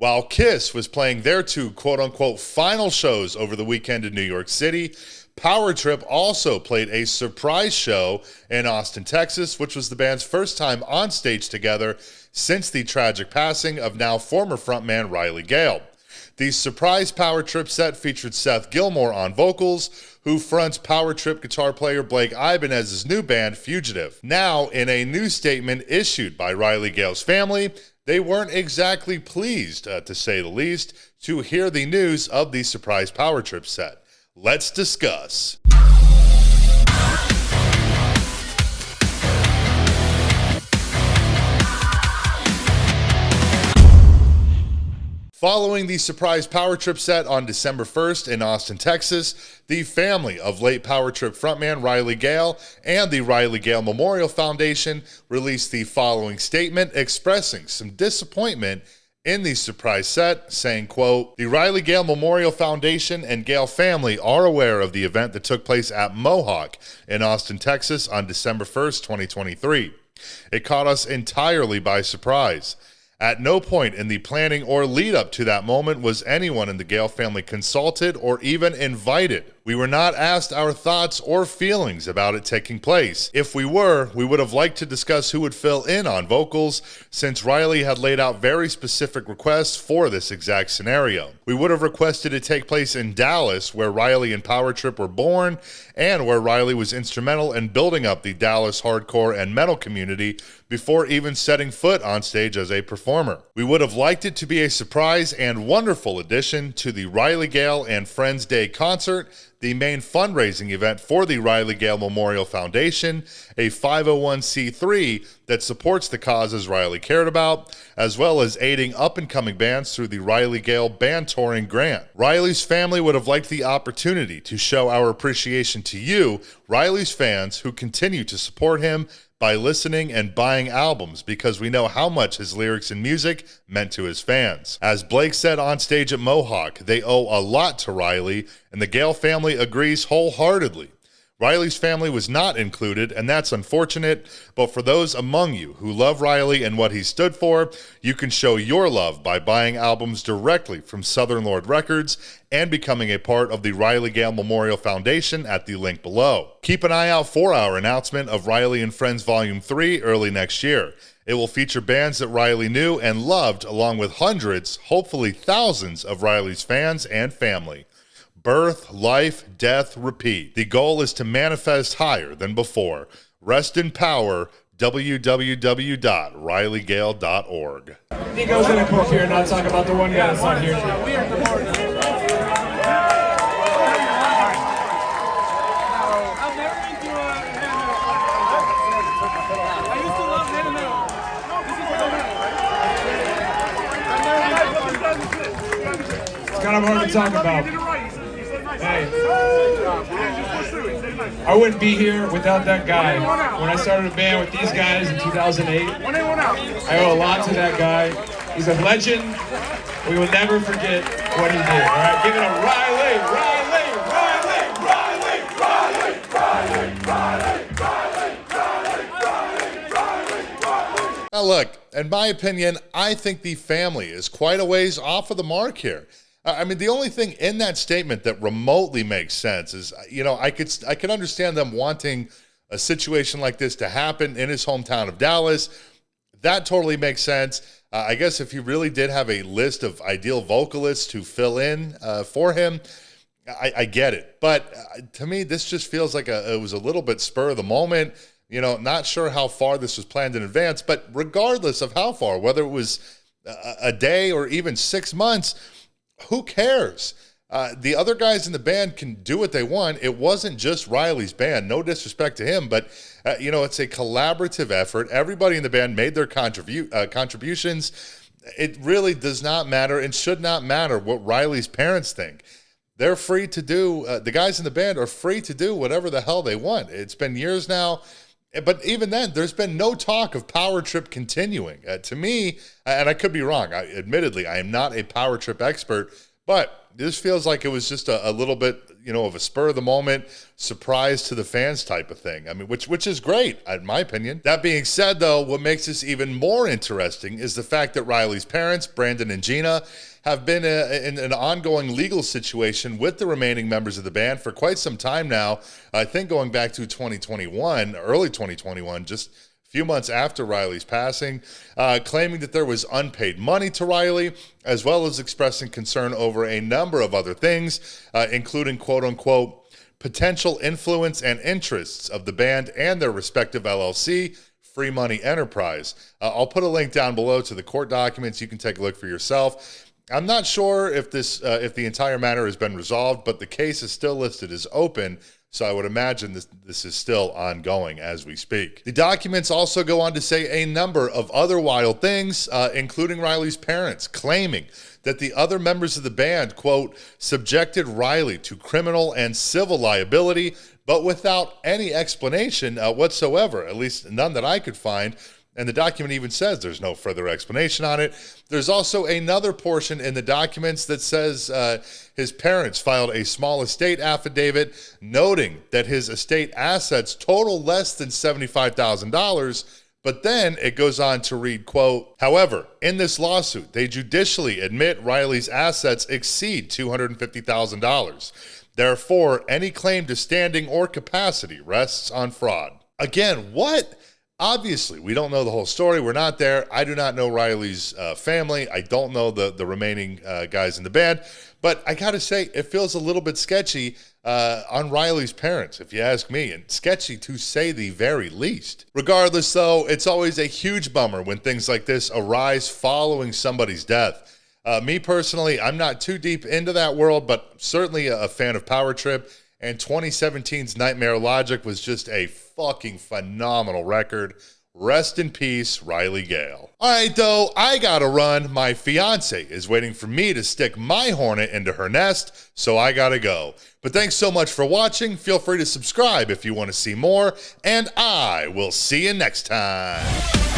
While Kiss was playing their two quote-unquote final shows over the weekend in New York City, Power Trip also played a surprise show in Austin, Texas, which was the band's first time on stage together since the tragic passing of now former frontman Riley Gale. The surprise Power Trip set featured Seth Gilmore on vocals, who fronts Power Trip guitar player Blake Ibanez's new band, Fugitive. Now, in a new statement issued by Riley Gale's family, they weren't exactly pleased, to say the least, to hear the news of the surprise Power Trip set. Let's discuss. Following the surprise Power Trip set on December 1st in Austin, Texas, the family of late Power Trip frontman Riley Gale and the Riley Gale Memorial Foundation released the following statement expressing some disappointment in the surprise set, saying, quote, "The Riley Gale Memorial Foundation and Gale family are aware of the event that took place at Mohawk in Austin, Texas on December 1st, 2023. It caught us entirely by surprise. At no point in the planning or lead up to that moment was anyone in the Gale family consulted or even invited. We were not asked our thoughts or feelings about it taking place. If we were, we would have liked to discuss who would fill in on vocals, since Riley had laid out very specific requests for this exact scenario. We would have requested it take place in Dallas, where Riley and Power Trip were born, and where Riley was instrumental in building up the Dallas hardcore and metal community before even setting foot on stage as a performer. We would have liked it to be a surprise and wonderful addition to the Riley Gale and Friends Day concert, the main fundraising event for the Riley Gale Memorial Foundation, a 501c3 that supports the causes Riley cared about, as well as aiding up-and-coming bands through the Riley Gale Band Touring Grant. Riley's family would have liked the opportunity to show our appreciation to you, Riley's fans, who continue to support him by listening and buying albums, because we know how much his lyrics and music meant to his fans. As Blake said on stage at Mohawk, they owe a lot to Riley, and the Gale family agrees wholeheartedly. Riley's family was not included, and that's unfortunate, but for those among you who love Riley and what he stood for, you can show your love by buying albums directly from Southern Lord Records and becoming a part of the Riley Gale Memorial Foundation at the link below. Keep an eye out for our announcement of Riley and Friends Volume 3 early next year. It will feature bands that Riley knew and loved, along with hundreds, hopefully thousands, of Riley's fans and family. Birth, life, death, repeat. The goal is to manifest higher than before. Rest in power. www.rileygale.org. He goes in a quote here and not talk about the one guy that's not here. It's kind of hard to talk about. Hey, I wouldn't be here without that guy. When I started a band with these guys in 2008, I owe a lot to that guy. He's a legend. We will never forget what he did. All right, give it a Riley, Riley, Riley, Riley, Riley, Riley, Riley, Riley, Riley, Riley. Now look, in my opinion, I think the family is quite a ways off of the mark here. I mean, the only thing in that statement that remotely makes sense is, I could understand them wanting a situation like this to happen in his hometown of Dallas. That totally makes sense. I guess if he really did have a list of ideal vocalists to fill in for him, I get it. But to me, this just feels like it was a little bit spur of the moment. Not sure how far this was planned in advance, but regardless of how far, whether it was a day or even 6 months, who cares? The other guys in the band can do what they want. It wasn't just Riley's band. No disrespect to him, but it's a collaborative effort. Everybody in the band made their contributions. It really does not matter and should not matter what Riley's parents think. They're free to do, the guys in the band are free to do whatever the hell they want. It's been years now. But even then, there's been no talk of Power Trip continuing. To me, and I could be wrong, admittedly, I am not a Power Trip expert, But this feels like it was just a little bit, of a spur of the moment surprise to the fans type of thing. I mean, which is great, in my opinion. That being said, though, what makes this even more interesting is the fact that Riley's parents, Brandon and Gina, have been in an ongoing legal situation with the remaining members of the band for quite some time now. I think going back to 2021, early 2021, just few months after Riley's passing, claiming that there was unpaid money to Riley, as well as expressing concern over a number of other things, including quote-unquote potential influence and interests of the band and their respective LLC, Free Money Enterprise. I'll put a link down below to the court documents. You can take a look for yourself. I'm not sure if the entire matter has been resolved, but the case is still listed as open. So I would imagine this is still ongoing as we speak. The documents also go on to say a number of other wild things, including Riley's parents claiming that the other members of the band, quote, subjected Riley to criminal and civil liability, but without any explanation whatsoever, at least none that I could find. And the document even says there's no further explanation on it. There's also another portion in the documents that says his parents filed a small estate affidavit noting that his estate assets total less than $75,000. But then it goes on to read, quote, however, in this lawsuit, they judicially admit Riley's assets exceed $250,000. Therefore, any claim to standing or capacity rests on fraud. Again, what? Obviously, we don't know the whole story. We're not there. I do not know Riley's family. I don't know the remaining guys in the band. But I got to say, it feels a little bit sketchy on Riley's parents, if you ask me, and sketchy to say the very least. Regardless, though, it's always a huge bummer when things like this arise following somebody's death. Me personally, I'm not too deep into that world, but certainly a fan of Power Trip. And 2017's Nightmare Logic was just a fucking phenomenal record. Rest in peace, Riley Gale. All right, though, I gotta run. My fiance is waiting for me to stick my hornet into her nest, so I gotta go. But thanks so much for watching. Feel free to subscribe if you want to see more, and I will see you next time.